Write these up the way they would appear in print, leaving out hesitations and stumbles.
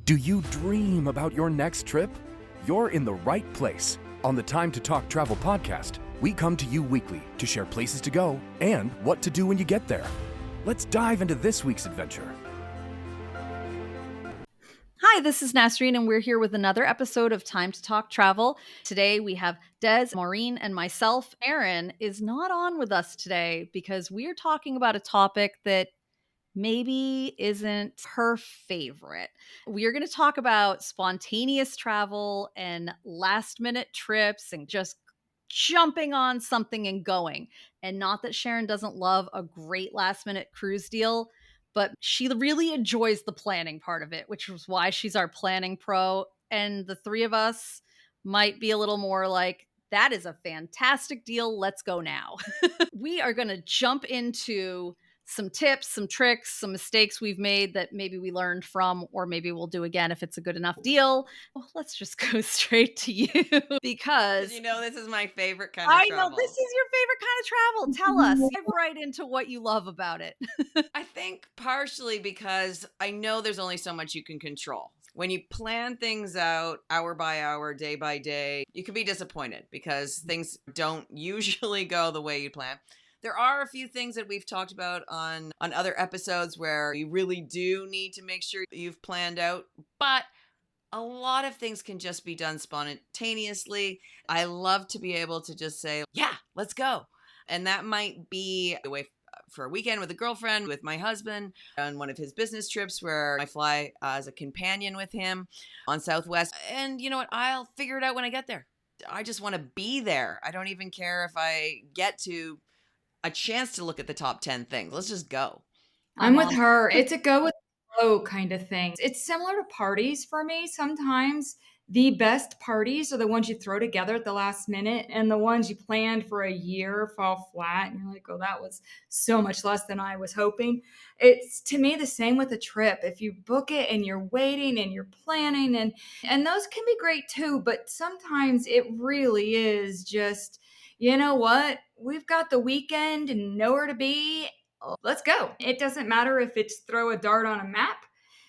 Do you dream about your next trip? You're in the right place. On the Time to Talk Travel podcast, we come to you weekly to share places to go and what to do when you get there. Let's dive into this week's adventure. Hi, this is Nasreen, and we're here with another episode of Time to Talk Travel. Today we have Des, Maureen, and myself. Erin is not on with us today because we're talking about a topic that maybe isn't her favorite. We are going to talk about spontaneous travel and last minute trips and just jumping on something and going. And not that Sharon doesn't love a great last minute cruise deal, but she really enjoys the planning part of it, which is why she's our planning pro. And the three of us might be a little more like, that is a fantastic deal. Let's go now. We are going to jump into some tips, some tricks, some mistakes we've made that maybe we learned from, or maybe we'll do again if it's a good enough deal. Well, let's just go straight to you because You know, this is my favorite kind of I travel. know this is your favorite kind of travel. Tell us, dive right into what you love about it. I think partially because I know there's only so much you can control. When you plan things out hour by hour, day by day, you can be disappointed because things don't usually go the way you plan. There are a few things that we've talked about on other episodes where you really do need to make sure you've planned out, but a lot of things can just be done spontaneously. I love to be able to just say, yeah, let's go. And that might be away for a weekend with a girlfriend, with my husband, on one of his business trips where I fly as a companion with him on Southwest. And you know what? I'll figure it out when I get there. I just want to be there. I don't even care if I get to a chance to look at the top 10 things. Let's just go. I'm with her. It's a go with the flow kind of thing. It's similar to parties for me. Sometimes the best parties are the ones you throw together at the last minute, and the ones you planned for a year fall flat. And you're like, oh, that was so much less than I was hoping. It's to me the same with a trip. If you book it and you're waiting and you're planning, and those can be great too, but sometimes it really is just, you know what? We've got the weekend and nowhere to be. Let's go. It doesn't matter if it's throw a dart on a map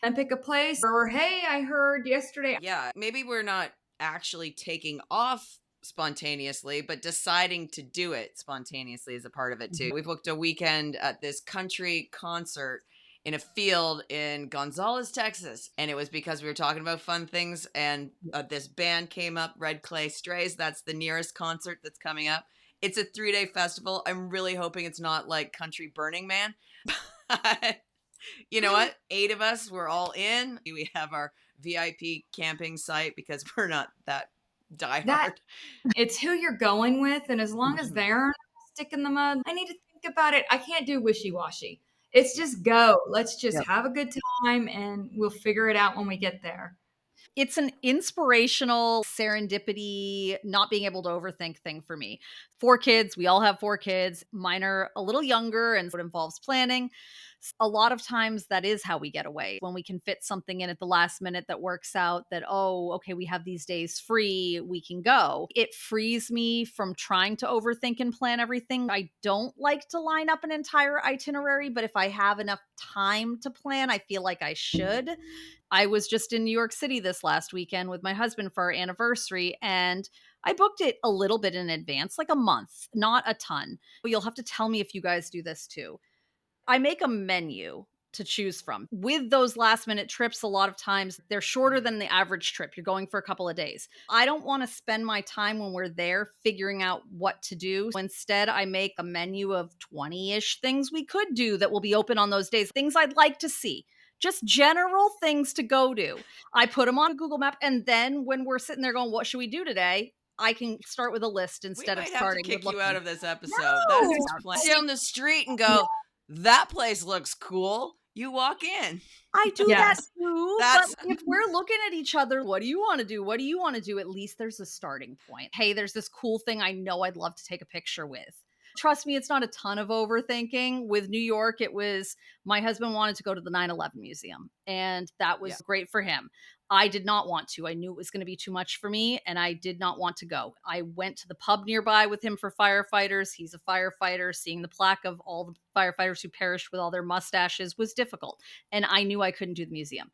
and pick a place, or hey, I heard yesterday. Yeah, maybe we're not actually taking off spontaneously, but deciding to do it spontaneously is a part of it too. We booked a weekend at this country concert in a field in Gonzales, Texas. And it was because we were talking about fun things, and this band came up, Red Clay Strays. That's the nearest concert that's coming up. It's a 3-day festival. I'm really hoping it's not like Country Burning Man. But you know what? 8 of us, we're all in. We have our VIP camping site because we're not that diehard. It's who you're going with. And as long as they're not a stick in the mud, I need to think about it. I can't do wishy-washy. It's just go. Let's just have a good time, and we'll figure it out when we get there. It's an inspirational serendipity, not being able to overthink thing for me. 4 kids, we all have 4 kids. Mine are a little younger, and so it involves planning. A lot of times that is how we get away, when we can fit something in at the last minute that works out, that, oh, okay, we have these days free, we can go. It frees me from trying to overthink and plan everything. I don't like to line up an entire itinerary, but if I have enough time to plan, I feel like I should. I was just in New York City this last weekend with my husband for our anniversary, and I booked it a little bit in advance, like a month, not a ton. But you'll have to tell me if you guys do this too. I make a menu to choose from. With those last minute trips, a lot of times they're shorter than the average trip. You're going for a couple of days. I don't want to spend my time when we're there figuring out what to do. Instead, I make a menu of 20-ish things we could do that will be open on those days, things I'd like to see. Just general things to go do. I put them on a Google Map, and then when we're sitting there going, what should we do today? I can start with a list instead of starting with We might have to kick looking. you out of this episode. No! That's just plain. Down the street and go, that place looks cool. You walk in. I do that too, That's- but if we're looking at each other, what do you want to do? What do you want to do? At least there's a starting point. Hey, there's this cool thing I know I'd love to take a picture with. Trust me, it's not a ton of overthinking. With New York, it was my husband wanted to go to the 9/11 museum, and that was great for him. I did not want to. I knew it was going to be too much for me, and I did not want to go. I went to the pub nearby with him for firefighters. He's a firefighter. Seeing the plaque of all the firefighters who perished with all their mustaches was difficult, and I knew I couldn't do the museum.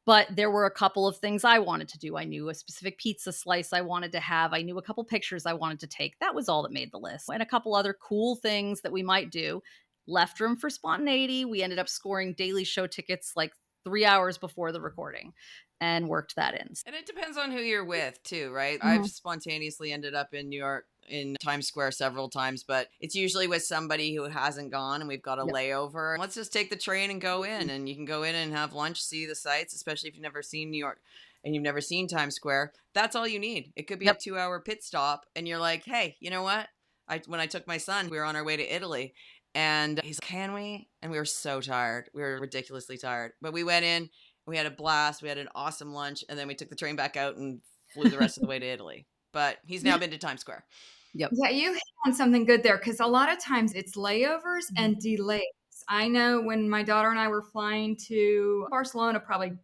But there were a couple of things I wanted to do. I knew a specific pizza slice I wanted to have. I knew a couple pictures I wanted to take. That was all that made the list. And a couple other cool things that we might do. Left room for spontaneity. We ended up scoring daily show tickets like 3 hours before the recording and worked that in. And it depends on who you're with too, right? Mhm. I've spontaneously ended up in New York in Times Square several times, but it's usually with somebody who hasn't gone and we've got a Yep. layover. Let's just take the train and go in, and you can go in and have lunch, see the sights, especially if you've never seen New York and you've never seen Times Square. That's all you need. It could be Yep. a 2-hour pit stop and you're like, "Hey, you know what? When I took my son, we were on our way to Italy, and he's like, can we?" And we were so tired. We were ridiculously tired. But we went in, we had a blast, we had an awesome lunch, and then we took the train back out and flew the rest of the way to Italy. But he's now been to Times Square. Yep. Yeah, you hit on something good there because a lot of times it's layovers and delays. I know when my daughter and I were flying to Barcelona, probably,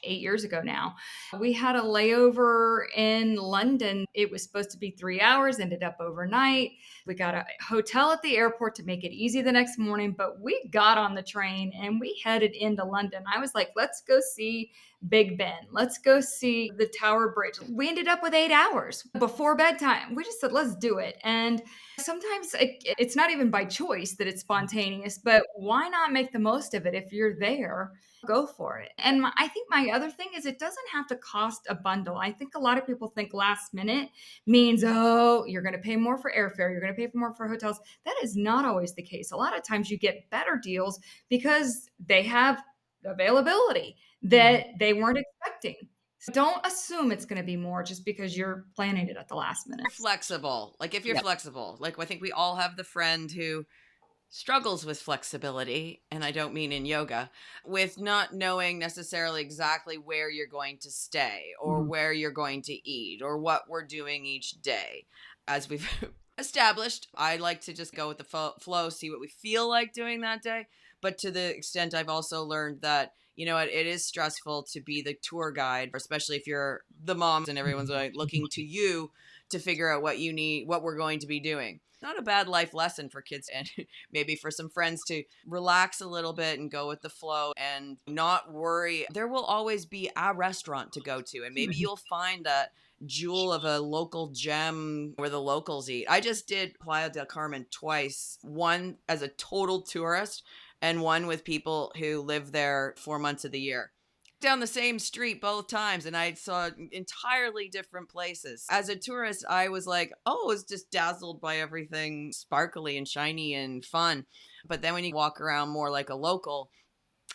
8 years ago now, we had a layover in London. It was supposed to be 3 hours, ended up overnight. We got a hotel at the airport to make it easy the next morning, but we got on the train and we headed into London. I was like, let's go see Big Ben. Let's go see the Tower Bridge. We ended up with 8 hours before bedtime. We just said, let's do it. And sometimes it's not even by choice that it's spontaneous, but why not make the most of it if you're there? Go for it. And I think my other thing is it doesn't have to cost a bundle. I think a lot of people think last minute means, oh, you're going to pay more for airfare, you're going to pay more for hotels. That is not always the case. A lot of times you get better deals because they have availability that they weren't expecting. So don't assume it's going to be more just because you're planning it at the last minute. Flexible. Like if you're Yep. flexible, like I think we all have the friend who struggles with flexibility, and I don't mean in yoga, with not knowing necessarily exactly where you're going to stay or where you're going to eat or what we're doing each day. As we've established, I like to just go with the flow, see what we feel like doing that day. But to the extent I've also learned that, you know, it is stressful to be the tour guide, especially if you're the moms and everyone's like looking to you to figure out what you need, what we're going to be doing. Not a bad life lesson for kids and maybe for some friends to relax a little bit and go with the flow and not worry. There will always be a restaurant to go to, and maybe you'll find that jewel of a local gem where the locals eat. I just did Playa del Carmen twice, one as a total tourist and one with people who live there 4 months of the year. Down the same street both times, and I saw entirely different places. As a tourist, I was like, oh, I was just dazzled by everything sparkly and shiny and fun. But then when you walk around more like a local,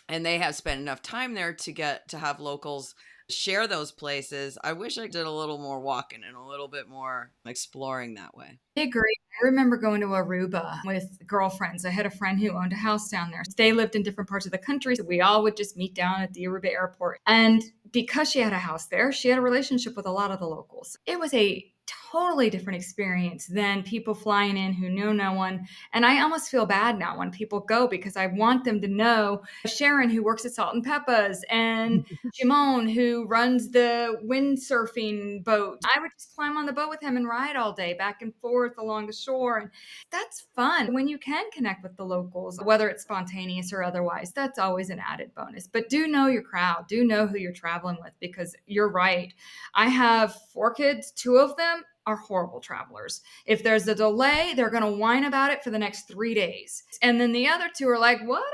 and they have spent enough time there to get to have locals share those places, I wish I did a little more walking and a little bit more exploring that way. I agree. I remember going to Aruba with girlfriends. I had a friend who owned a house down there. They lived in different parts of the country. So we all would just meet down at the Aruba airport. And because she had a house there, she had a relationship with a lot of the locals. It was a totally different experience than people flying in who know no one. And I almost feel bad now when people go because I want them to know Sharon, who works at Salt and Peppa's, and Shimon, who runs the windsurfing boat. I would just climb on the boat with him and ride all day back and forth along the shore. And that's fun when you can connect with the locals, whether it's spontaneous or otherwise. That's always an added bonus. But do know your crowd, do know who you're traveling with, because you're right. I have 4 kids, 2 of them are horrible travelers. If there's a delay, they're going to whine about it for the next 3 days. And then the other 2 are like, whatever.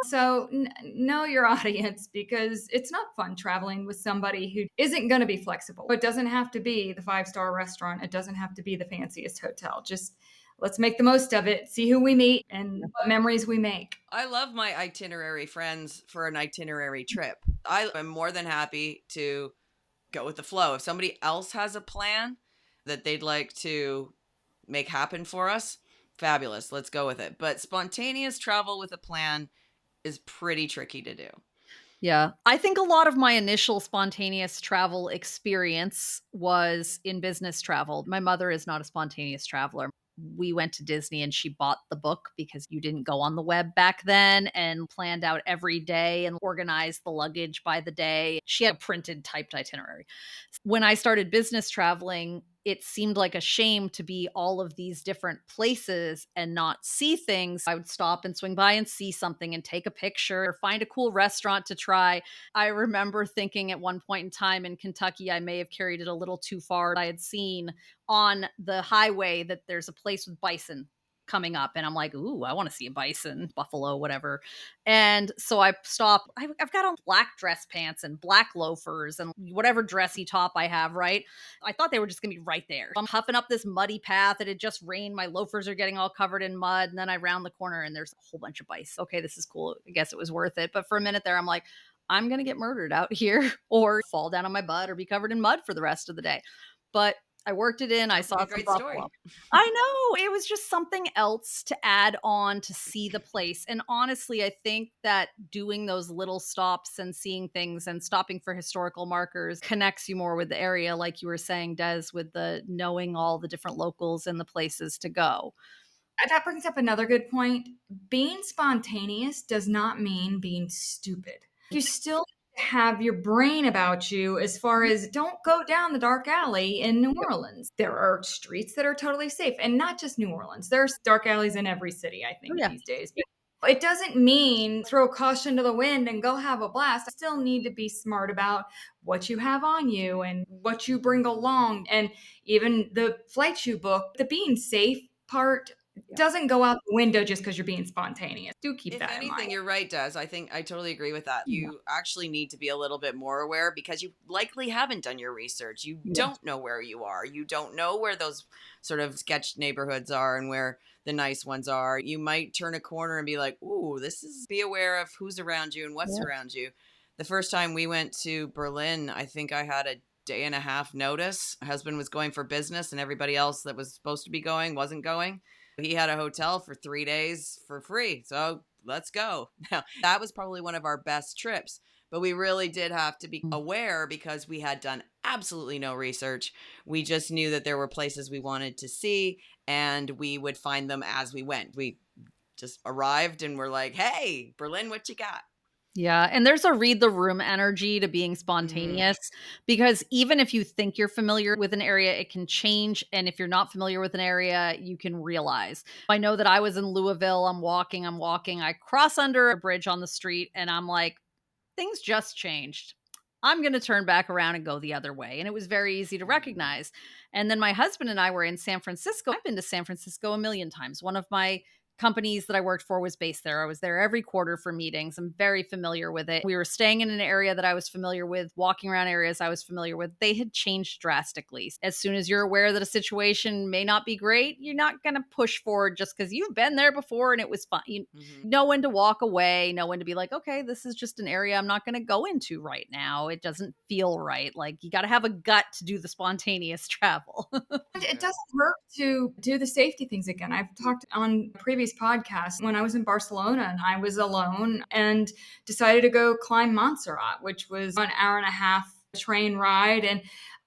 So know your audience, because it's not fun traveling with somebody who isn't going to be flexible. It doesn't have to be the 5-star restaurant. It doesn't have to be the fanciest hotel. Just let's make the most of it, see who we meet and what memories we make. I love my itinerary friends for an itinerary trip. I am more than happy to go with the flow. If somebody else has a plan that they'd like to make happen for us, fabulous. Let's go with it. But spontaneous travel with a plan is pretty tricky to do. Yeah. I think a lot of my initial spontaneous travel experience was in business travel. My mother is not a spontaneous traveler. We went to Disney and she bought the book because you didn't go on the web back then, and planned out every day and organized the luggage by the day. She had a printed typed itinerary. When I started business traveling, it seemed like a shame to be all of these different places and not see things. I would stop and swing by and see something and take a picture or find a cool restaurant to try. I remember thinking at one point in time in Kentucky, I may have carried it a little too far. I had seen on the highway that there's a place with bison coming up, and I'm like, ooh, I want to see a bison, buffalo, whatever. And so I stop. I've got on black dress pants and black loafers and whatever dressy top I have, right? I thought they were just gonna be right there. I'm huffing up this muddy path. It had just rained. My loafers are getting all covered in mud. And then I round the corner and there's a whole bunch of bison. Okay, this is cool. I guess it was worth it. But for a minute there, I'm like, I'm gonna get murdered out here or fall down on my butt or be covered in mud for the rest of the day. But I worked it in. I Sounds saw like a some great buffalo. story. I know. It was just something else to add on to see the place. And honestly, I think that doing those little stops and seeing things and stopping for historical markers connects you more with the area, like you were saying, Des, with the knowing all the different locals and the places to go. That brings up another good point. Being spontaneous does not mean being stupid. You still have your brain about you as far as don't go down the dark alley in New Orleans. There are streets that are totally safe, and not just New Orleans. There's dark alleys in every city, I Oh, think, yeah. these days. But it doesn't mean throw caution to the wind and go have a blast. I still need to be smart about what you have on you and what you bring along. And even the flights you book, the being safe part doesn't go out the window just because you're being spontaneous. Do keep If that in mind. anything, you're right, Des. I think I totally agree with that. You actually need to be a little bit more aware because you likely haven't done your research. You don't know where you are. You don't know where those sort of sketch neighborhoods are and where the nice ones are. You might turn a corner and be like, ooh, be aware of who's around you and what's around you. The first time we went to Berlin, I think I had a day and a half notice. My husband was going for business and everybody else that was supposed to be going wasn't going. He had a hotel for 3 days for free. So let's go. Now, that was probably one of our best trips, but we really did have to be aware because we had done absolutely no research. We just knew that there were places we wanted to see and we would find them as we went. We just arrived and were like, hey, Berlin, what you got? Yeah, and there's a read the room energy to being Mm-hmm. spontaneous because even if you think you're familiar with an area, it can change. And if you're not familiar with an area, you can realize. I know that I was in Louisville. I'm walking. I cross under a bridge on the street and I'm like, things just changed. I'm going to turn back around and go the other way. And it was very easy to recognize. And then my husband and I were in San Francisco. I've been to San Francisco a million times. One of my companies that I worked for was based there. I was there every quarter for meetings. I'm very familiar with it. We were staying in an area that I was familiar with, walking around areas I was familiar with. They had changed drastically. As soon as you're aware that a situation may not be great, you're not going to push forward just because you've been there before and it was fun. You know when to walk away, know when to be like, okay, this is just an area I'm not going to go into right now. It doesn't feel right. Like you got to have a gut to do the spontaneous travel. It doesn't hurt to do the safety things again. I've talked on previous podcasts when I was in Barcelona and I was alone and decided to go climb Montserrat, which was an hour and a half train ride. And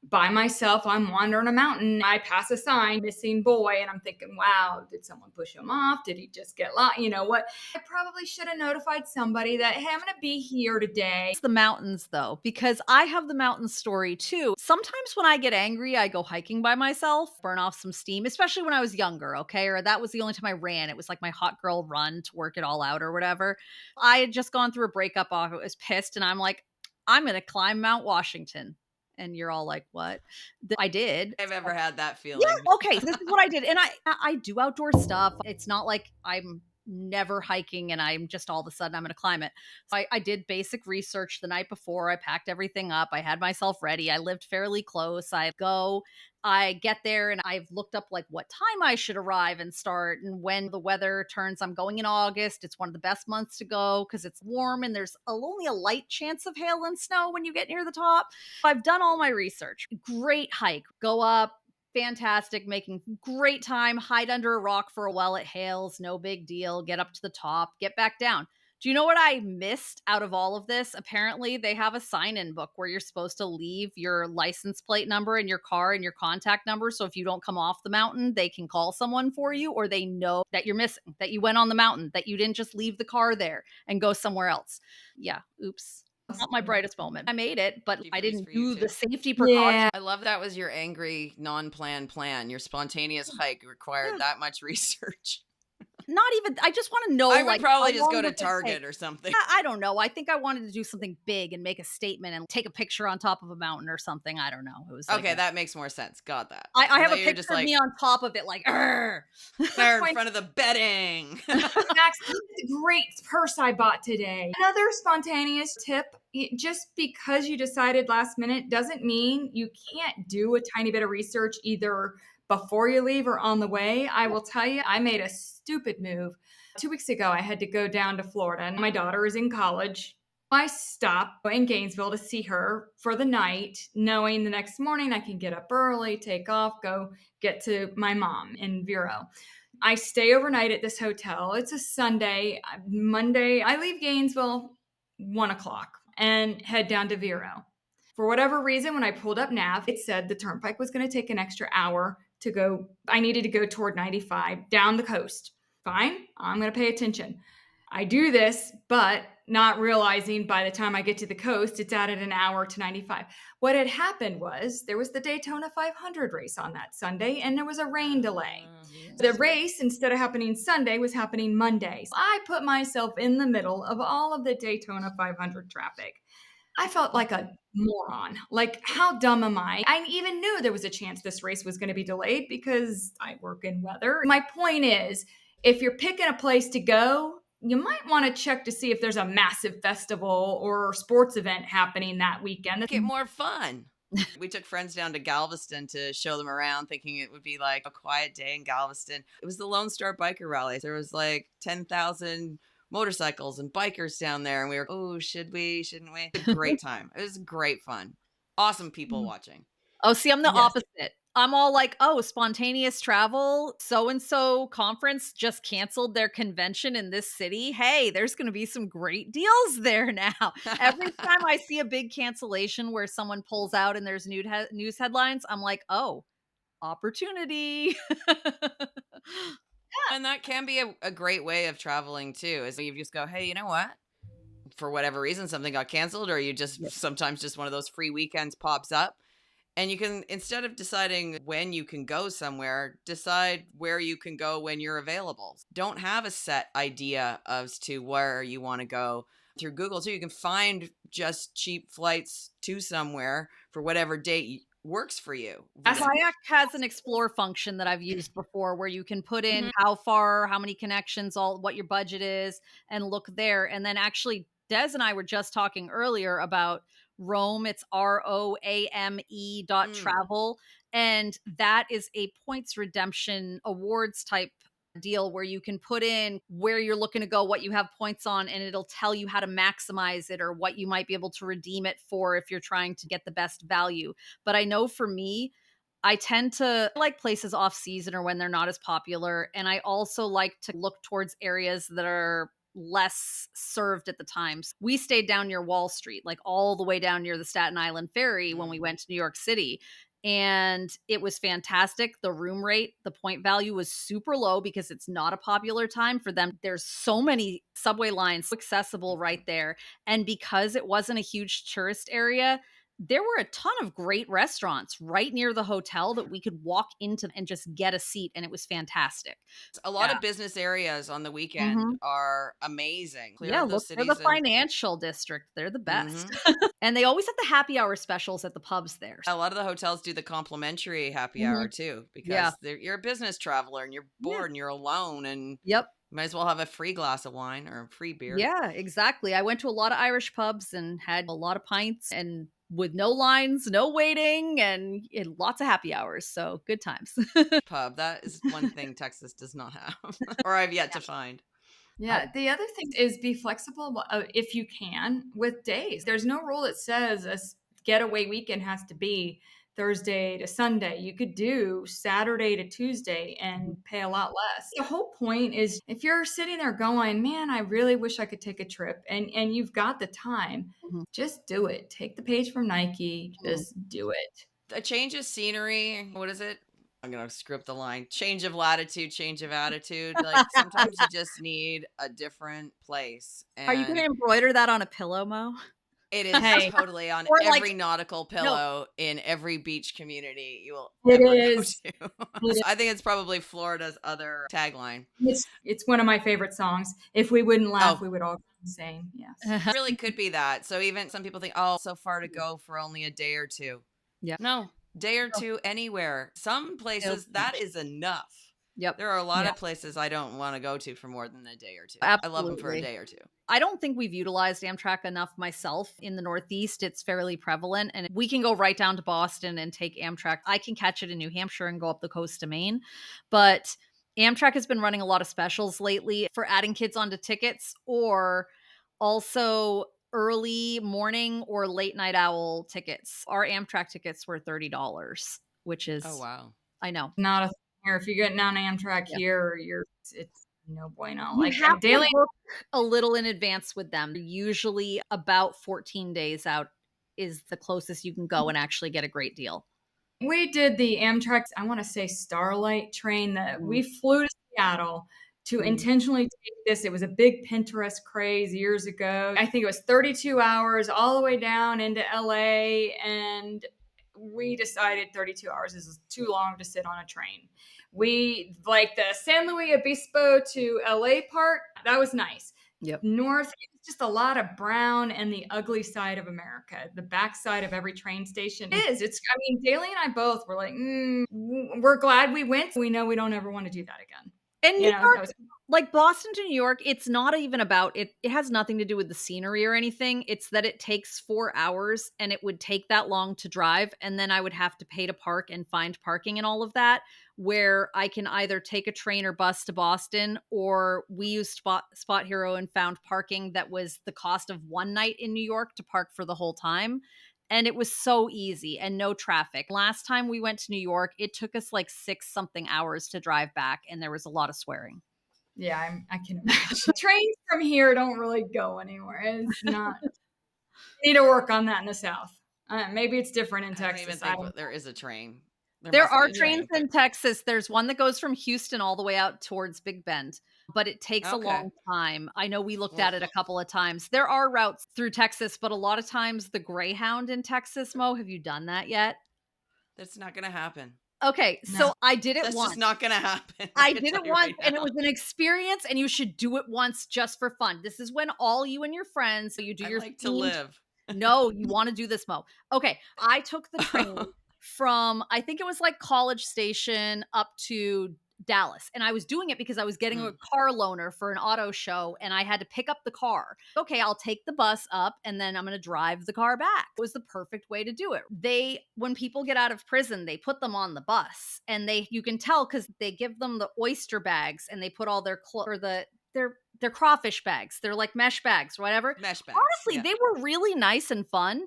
by myself, I'm wandering a mountain. I pass a sign, missing boy, and I'm thinking, wow, did someone push him off? Did he just get lost? You know what? I probably should have notified somebody that, hey, I'm going to be here today. It's the mountains though, because I have the mountain story too. Sometimes when I get angry, I go hiking by myself, burn off some steam, especially when I was younger, okay? Or that was the only time I ran. It was like my hot girl run to work it all out or whatever. I had just gone through a breakup. I was pissed and I'm like, I'm going to climb Mount Washington. And you're all like, what? I did. I've ever had that feeling. Yeah, okay, this is what I did. And I do outdoor stuff. It's not like I'm never hiking and I'm just all of a sudden I'm going to climb it. So I did basic research the night before. I packed everything up. I had myself ready. I lived fairly close. I get there and I've looked up like what time I should arrive and start and when the weather turns. I'm going in August. It's one of the best months to go because it's warm and there's only a light chance of hail and snow when you get near the top. I've done all my research. Great hike. Go up. Fantastic, making great time, hide under a rock for a while it hails, no big deal, get up to the top, get back down. Do you know what I missed out of all of this? Apparently, they have a sign-in book where you're supposed to leave your license plate number in your car and your contact number. So if you don't come off the mountain, they can call someone for you or they know that you're missing, that you went on the mountain, that you didn't just leave the car there and go somewhere else. Yeah, oops. Not my brightest moment. I made it, but She I freeze didn't for you do the too? safety precautions. Yeah. I love that was your angry, non-planned plan. Your spontaneous hike required that much research. Not even, I just want to know, I would like, probably how just long go to does it take? Target or something. I don't know. I think I wanted to do something big and make a statement and take a picture on top of a mountain or something. I don't know. It was like Okay, that makes more sense. Got that. I have thought a you were just picture of like me on top of it, like, "Arr." there in front of the bedding. Max, look at the great purse I bought today. Another spontaneous tip, just because you decided last minute doesn't mean you can't do a tiny bit of research either before you leave or on the way. I will tell you, I made a stupid move. 2 weeks ago, I had to go down to Florida, and my daughter is in college. I stopped in Gainesville to see her for the night, knowing the next morning I can get up early, take off, go get to my mom in Vero. I stay overnight at this hotel. It's a Sunday. Monday, I leave Gainesville 1 o'clock and head down to Vero. For whatever reason, when I pulled up nav, it said the turnpike was going to take an extra hour to go. I needed to go toward 95 down the coast. Fine, I'm going to pay attention. I do this, but not realizing by the time I get to the coast, it's added an hour to 95. What had happened was there was the Daytona 500 race on that Sunday, and there was a rain delay. The race, instead of happening Sunday, was happening Monday. So I put myself in the middle of all of the Daytona 500 traffic. I felt like a moron. Like, how dumb am I? I even knew there was a chance this race was going to be delayed because I work in weather. My point is, if you're picking a place to go, you might want to check to see if there's a massive festival or sports event happening that weekend. Get more fun. We took friends down to Galveston to show them around, thinking it would be like a quiet day in Galveston. It was the Lone Star Biker Rally. There was like 10,000 motorcycles and bikers down there, and we were, oh, should we? Shouldn't we? A great time. It was great fun. Awesome people watching. Oh, see, I'm the Yes. opposite. I'm all like, oh, spontaneous travel. So and so conference just canceled their convention in this city. Hey, there's going to be some great deals there now. Every time I see a big cancellation where someone pulls out and there's news headlines, I'm like, oh, opportunity. And that can be a great way of traveling too, is you just go, hey, you know what? For whatever reason, something got canceled, or you just sometimes just one of those free weekends pops up. And you can, instead of deciding when you can go somewhere, decide where you can go when you're available. Don't have a set idea as to where you want to go. Through Google too, you can find just cheap flights to somewhere for whatever date works for you. Kayak has an explore function that I've used before where you can put in how far, how many connections, what your budget is, and look there. And then actually, Des and I were just talking earlier about Roam. It's ROAME.travel. And that is a points redemption awards type deal where you can put in where you're looking to go, what you have points on, and it'll tell you how to maximize it or what you might be able to redeem it for if you're trying to get the best value. But I know for me, I tend to like places off season or when they're not as popular. And I also like to look towards areas that are less served at the times. We stayed down near Wall Street, like all the way down near the Staten Island Ferry when we went to New York City. And it was fantastic. The room rate, the point value was super low because it's not a popular time for them. There's so many subway lines accessible right there. And because it wasn't a huge tourist area, there were a ton of great restaurants right near the hotel that we could walk into and just get a seat. And it was fantastic. A lot of business areas on the weekend are amazing. Yeah, look, they're the financial district. They're the best. And they always have the happy hour specials at the pubs there. A lot of the hotels do the complimentary happy hour too, because you're a business traveler and you're bored and you're alone, and might as well have a free glass of wine or a free beer. Yeah, exactly. I went to a lot of Irish pubs and had a lot of pints and with no lines, no waiting, and lots of happy hours. So good times. Pub, that is one thing Texas does not have, or I've yet to find. Yeah, the other thing is be flexible if you can with days. There's no rule that says a getaway weekend has to be Thursday to Sunday. You could do Saturday to Tuesday and pay a lot less. The whole point is if you're sitting there going, man, I really wish I could take a trip, and you've got the time, just do it. Take the page from Nike, just do it. A change of scenery, what is it? I'm going to screw up the line. Change of latitude, change of attitude. Like sometimes you just need a different place. And Are you going to embroider that on a pillow, Mo? It is Hey. totally on Or, like, every nautical no. pillow in every beach community you will It ever is. go to. It is. I think it's probably Florida's other tagline. It's one of my favorite songs. If we wouldn't laugh, Oh, we would all sing. Yes. it really could be that. So even some people think, oh, so far to go for only a day or two. Yep. No, day or two anywhere. Some places that is enough. Yep. There are a lot Yeah. of places I don't want to go to for more than a day or two. I love them for a Absolutely. day or two. I don't think we've utilized Amtrak enough myself. In the Northeast, it's fairly prevalent, and we can go right down to Boston and take Amtrak. I can catch it in New Hampshire and go up the coast to Maine. But Amtrak has been running a lot of specials lately for adding kids onto tickets, or also early morning or late night owl tickets. Our Amtrak tickets were $30, which is, Oh, wow. I know. Not a thing here. If you're getting on Amtrak Yeah. here, it's no bueno. You Like have daily. to book a little in advance with them. Usually about 14 days out is the closest you can go and actually get a great deal. We did the Amtrak, I want to say Starlight train that we flew to Seattle to intentionally take this. It was a big Pinterest craze years ago. I think it was 32 hours all the way down into LA. And we decided 32 hours is too long to sit on a train. We like the San Luis Obispo to LA part. That was nice. Yep. North, it's just a lot of brown and the ugly side of America, the backside of every train station. I mean, Daly and I both were like, we're glad we went. We know we don't ever want to do that again. And New That York, was like Boston to New York, it's not even about it. It has nothing to do with the scenery or anything. It's that it takes 4 hours and it would take that long to drive. And then I would have to pay to park and find parking and all of that, where I can either take a train or bus to Boston, or we used Spot Hero and found parking that was the cost of one night in New York to park for the whole time. And it was so easy and no traffic. Last time we went to New York, it took us like 6 something hours to drive back, and there was a lot of swearing. yeah, I can imagine. Trains from here don't really go anywhere. It's not. Need to work on that in the South. Maybe it's different in I don't Texas. even think there is a train. There must be are a trains train, in Texas. There's one that goes from Houston all the way out towards Big Bend, but it takes a Okay. long time. I know we looked Well- at it a couple of times. There are routes through Texas, but a lot of times the Greyhound in Texas, Mo, have you done that yet? That's not going to happen. Okay, No. so I did it That's once. just not going to happen. I can did tell it you once, right and it now. was an experience, and you should do it once just for fun. This is when all you and your friends, you do I your like to themed- live. No, you want to do this, Mo. Okay, I took the train from, I think it was like College Station up to Dallas. And I was doing it because I was getting a car loaner for an auto show and I had to pick up the car. Okay, I'll take the bus up and then I'm going to drive the car back. It was the perfect way to do it. When people get out of prison, they put them on the bus and you can tell because they give them the oyster bags and they put all their they're crawfish bags. They're like mesh bags, whatever. Mesh bags. Honestly, yeah. they were really nice and fun.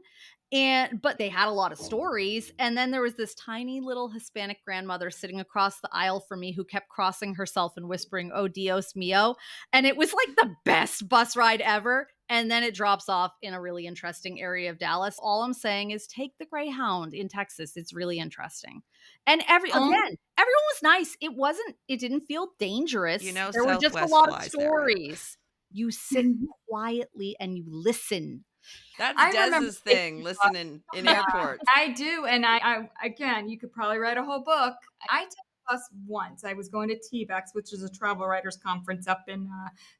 But they had a lot of stories. And then there was this tiny little Hispanic grandmother sitting across the aisle from me who kept crossing herself and whispering, "Oh, Dios mío." And it was like the best bus ride ever. And then it drops off in a really interesting area of Dallas. All I'm saying is take the Greyhound in Texas. It's really interesting. And everyone was nice. It didn't feel dangerous. There were just a Southwest lot of flies that way. stories. You sit quietly and you listen. That's I remember Dez's thing, listening in airports. I do. And I again, you could probably write a whole book. I took a bus once. I was going to TBEX, which is a travel writers conference up in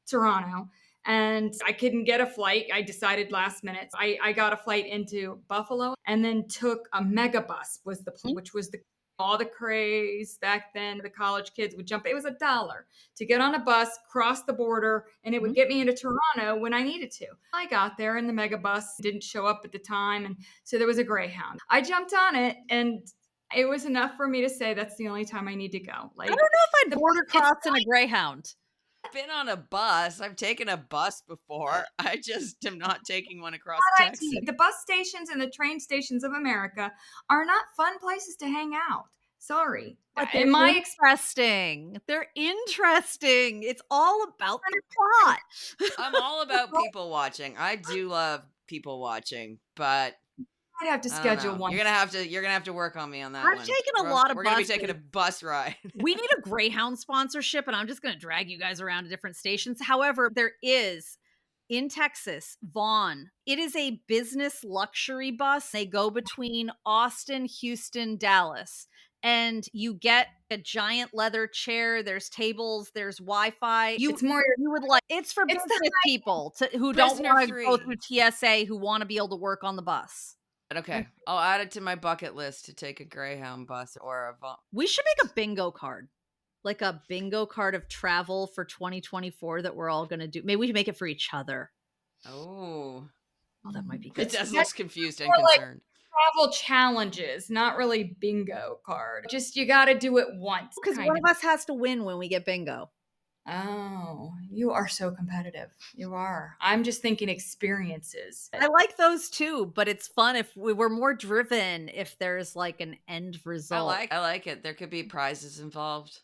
Toronto. And I couldn't get a flight. I decided last minute. I got a flight into Buffalo and then took a MegaBus which was all the craze back then. The college kids would jump. It was $1 to get on a bus, cross the border, and it would get me into Toronto when I needed to. I got there and the MegaBus didn't show up at the time. And so there was a Greyhound. I jumped on it and it was enough for me to say that's the only time I need to go. Like, I don't know if I'd border cross in a Greyhound. I've been on a bus. I've taken a bus before. I just am not taking one across Texas. The bus stations and the train stations of America are not fun places to hang out. Sorry. But they're interesting. They're interesting. It's all about the plot. I'm all about people watching. I do love people watching, but I'd have to schedule one. You're gonna have to work on me on that one. I've taken a lot of We're gonna be buses. taking a bus ride. We need a Greyhound sponsorship, and I'm just going to drag you guys around to different stations. However, there is in Texas, Vaughn. It is a business luxury bus. They go between Austin, Houston, Dallas. And you get a giant leather chair. There's tables. There's Wi-Fi. It's more. You would like. It's for It's the business people who don't Prisoner want to go 3. through TSA, who want to be able to work on the bus. Okay, I'll add it to my bucket list to take a Greyhound bus or a We should make a bingo card. Like a bingo card of travel for 2024 that we're all going to do. Maybe we can make it for each other. Oh, that might be good. It does looks confused and more like concerned. travel challenges, not really bingo card. Just you got to do it once. Because one of us has to win when we get bingo. Oh, you are so competitive. You are. I'm just thinking experiences. I like those too, but it's fun if we were more driven, if there's like an end result. I like it. There could be prizes involved.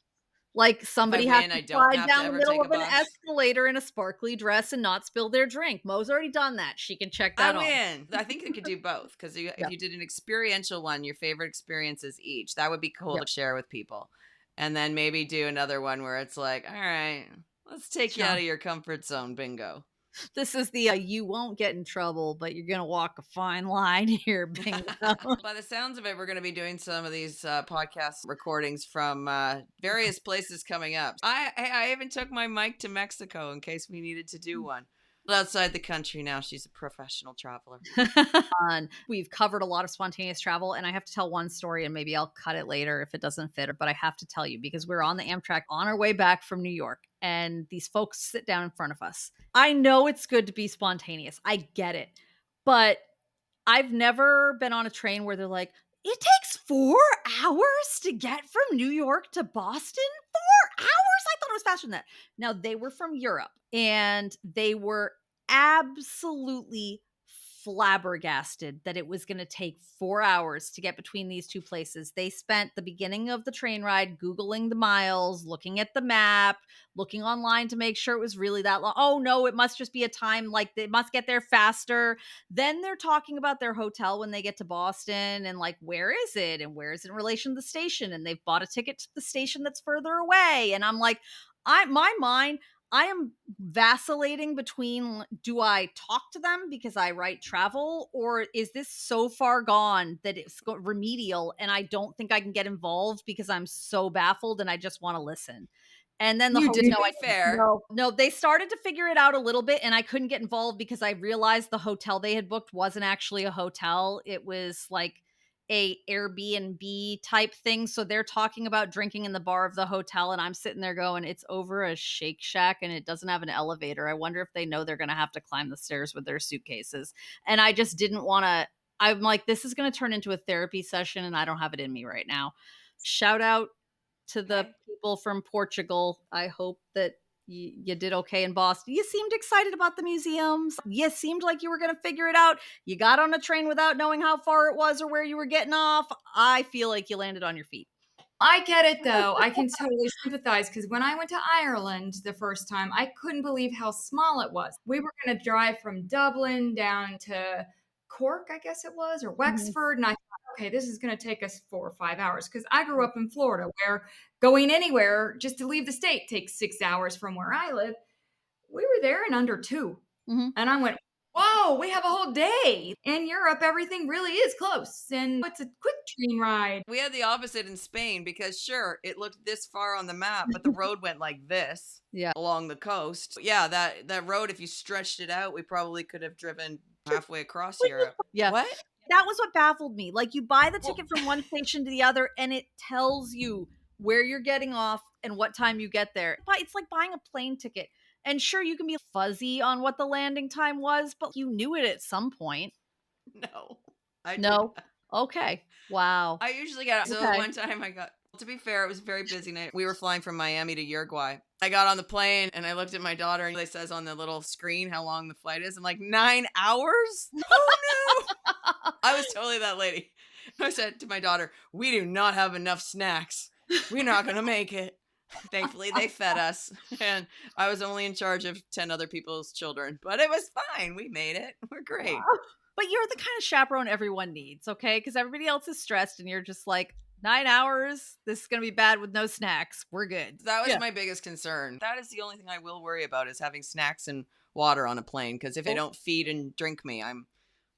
Like somebody has win, I to don't slide have down to the ever middle take of a an bus. escalator in a sparkly dress and not spill their drink. Mo's already done that. She can check that off. win. I think you could do both because if you did an experiential one, your favorite experiences each, that would be cool to share with people. And then maybe do another one where it's like, all right, let's take you out of your comfort zone bingo. This is the you won't get in trouble, but you're going to walk a fine line here bingo. By the sounds of it, we're going to be doing some of these podcast recordings from various places coming up. I even took my mic to Mexico in case we needed to do one. Outside the country now, she's a professional traveler. We've covered a lot of spontaneous travel, and I have to tell one story, and maybe I'll cut it later if it doesn't fit, but I have to tell you because we're on the Amtrak on our way back from New York, and these folks sit down in front of us. I know it's good to be spontaneous. I get it. But I've never been on a train where they're like, it takes 4 hours to get from New York to Boston? 4 hours? I thought it was faster than that. Now, they were from Europe, and they were absolutely flabbergasted that it was going to take 4 hours to get between these two places. They spent the beginning of the train ride Googling the miles, looking at the map, looking online to make sure it was really that long. Oh no, it must just be a time, like they must get there faster. Then they're talking about their hotel when they get to Boston and like, where is it? And where is it in relation to the station? And they've bought a ticket to the station that's further away. And I'm like, I am vacillating between, do I talk to them because I write travel, or is this so far gone that it's remedial and I don't think I can get involved because I'm so baffled and I just want to listen. And then No, they started to figure it out a little bit, and I couldn't get involved because I realized the hotel they had booked wasn't actually a hotel. It was like a Airbnb type thing. So they're talking about drinking in the bar of the hotel, and I'm sitting there going, it's over a Shake Shack and it doesn't have an elevator. I wonder if they know they're going to have to climb the stairs with their suitcases. And I just didn't want to. I'm like, this is going to turn into a therapy session, and I don't have it in me right now. Shout out to the people from Portugal. I hope that you did okay in Boston. You seemed excited about the museums. You seemed like you were going to figure it out. You got on a train without knowing how far it was or where you were getting off. I feel like you landed on your feet. I get it though. I can totally sympathize because when I went to Ireland the first time, I couldn't believe how small it was. We were going to drive from Dublin down to Cork, I guess it was, or Wexford. And I thought, okay, this is going to take us 4 or 5 hours because I grew up in Florida where going anywhere just to leave the state takes 6 hours from where I live. We were there in under 2. And I went, whoa, we have a whole day. In Europe, everything really is close. And it's a quick train ride. We had the opposite in Spain because, sure, it looked this far on the map, but the road went like this along the coast. Yeah, that road, if you stretched it out, we probably could have driven halfway across Europe. Yeah. What? That was what baffled me. Like, you buy the ticket from one station to the other, and it tells you where you're getting off and what time you get there. But it's like buying a plane ticket. And sure, you can be fuzzy on what the landing time was, but you knew it at some point. No. No? Okay. Wow. I usually get So one time to be fair, it was a very busy night. We were flying from Miami to Uruguay. I got on the plane and I looked at my daughter and it says on the little screen how long the flight is. I'm like, 9 hours? Oh no. I was totally that lady. I said to my daughter, we do not have enough snacks. We're not going to make it. Thankfully, they fed us, and I was only in charge of 10 other people's children, but it was fine. We made it. We're great. Wow. But you're the kind of chaperone everyone needs, okay? Because everybody else is stressed, and you're just like, 9 hours? This is going to be bad with no snacks. We're good. That was my biggest concern. That is the only thing I will worry about is having snacks and water on a plane, because if they don't feed and drink me, I'm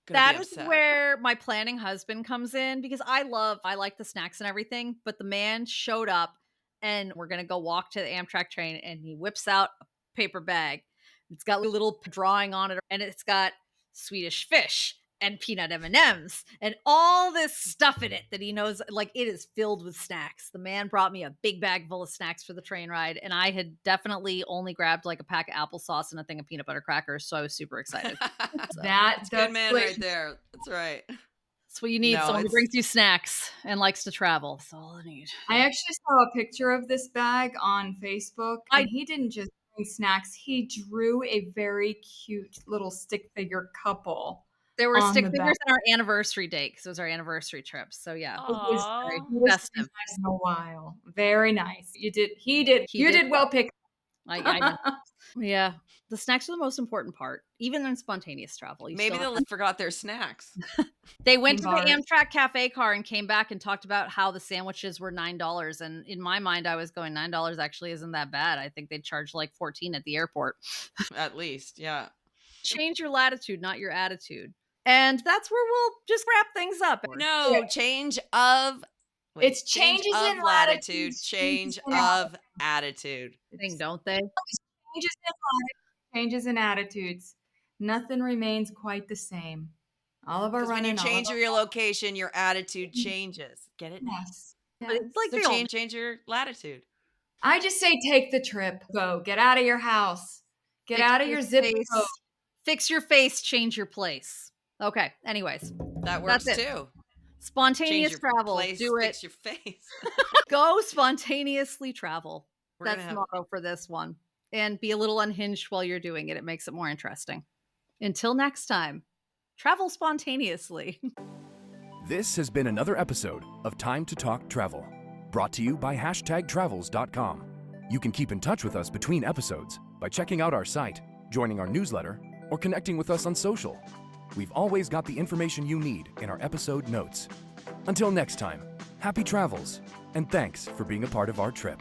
gonna That be is upset. where my planning husband comes in, because I like the snacks and everything, but the man showed up and we're going to go walk to the Amtrak train and he whips out a paper bag. It's got a little drawing on it and it's got Swedish fish and peanut M&Ms and all this stuff in it that he knows, like, it is filled with snacks. The man brought me a big bag full of snacks for the train ride, and I had definitely only grabbed like a pack of applesauce and a thing of peanut butter crackers, so I was super excited. So, That's Good man right there. That's right. that's what you need. No, Someone who it's- brings you snacks and likes to travel. That's all I need. I actually saw a picture of this bag on Facebook, and he didn't just bring snacks. He drew a very cute little stick figure couple. There were on stick the figures back. in our anniversary date because it was our anniversary trip. So yeah, It was Aw. very Festive. nice in a while. Very nice. You did. He did. He You did did well pick. I know. Yeah, the snacks are the most important part, even in spontaneous travel. You Maybe still they forgot their snacks. They went to the Bars. Amtrak cafe car and came back and talked about how the sandwiches were $9. And in my mind, I was going, $9 actually isn't that bad. I think they'd charge like 14 at the airport. At least, yeah. Change your latitude, not your attitude. And that's where we'll just wrap things up. No, change of. It's changes of in latitude, latitude, change changes in of attitude. Thing, don't they? Changes in life, changes in attitudes. Nothing remains quite the same. All of our Because when you running, all change of our your location, your attitude changes. Get it now? yes. But it's like So the old- change your latitude. I just say take the trip. Go. Get out of your house. Get Fix out of your zip face. code. Fix your face, change your place. Okay, anyways. That works That's it. too. Spontaneous Change your travel. place, Do it. fix your face. Go spontaneously travel. We're That's gonna the have- motto for this one. And be a little unhinged while you're doing it. It makes it more interesting. Until next time, travel spontaneously. This has been another episode of Time to Talk Travel, brought to you by #travels.com. You can keep in touch with us between episodes by checking out our site, joining our newsletter, or connecting with us on social. We've always got the information you need in our episode notes. Until next time, happy travels, and thanks for being a part of our trip.